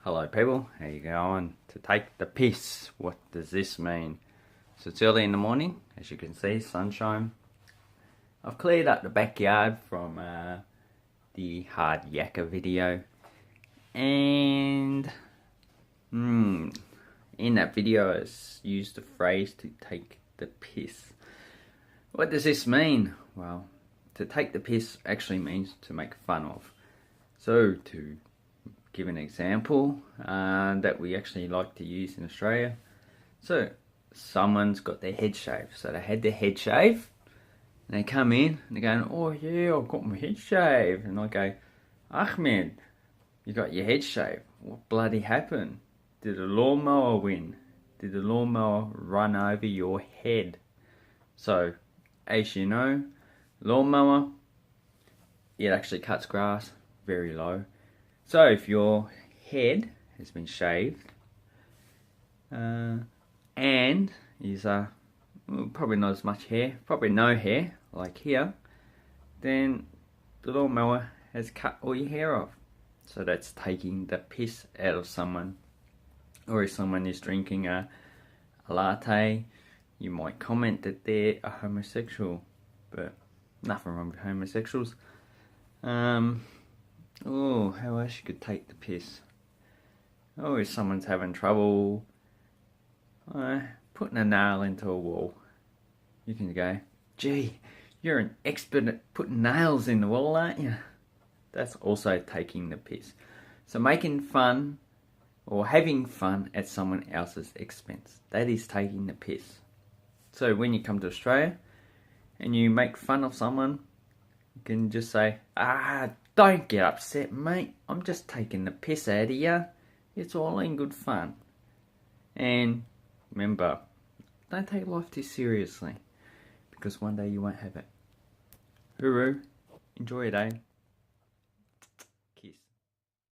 Hello people, how you going? To take the piss, what does this mean? So it's early in the morning, as you can see, sunshine. I've cleared up the backyard from the hard yakka video. And in that video I used the phrase to take the piss. What does this mean? Well, to take the piss actually means to make fun of. So to give an example that we actually like to use in Australia. So someone's got their head shaved. So they had their head shaved and they come in and they're going, oh yeah, I've got my head shaved. And I go, Ahmed, you got your head shaved. What bloody happened? Did a lawnmower win? Did the lawnmower run over your head? So, as you know, lawnmower, it actually cuts grass very low. So if your head has been shaved and is probably not as much hair, probably no hair like here, then the lawnmower has cut all your hair off. So that's taking the piss out of someone. Or if someone is drinking a latte, you might comment that they're a homosexual, but nothing wrong with homosexuals. Oh, how else you could take the piss? Oh, if someone's having trouble putting a nail into a wall, you can go, gee, you're an expert at putting nails in the wall, aren't you? That's also taking the piss. So making fun or having fun at someone else's expense, that is taking the piss. So when you come to Australia and you make fun of someone, you can just say, don't get upset, mate. I'm just taking the piss out of you. It's all in good fun. And remember, don't take life too seriously, because one day you won't have it. Hooroo. Enjoy your day.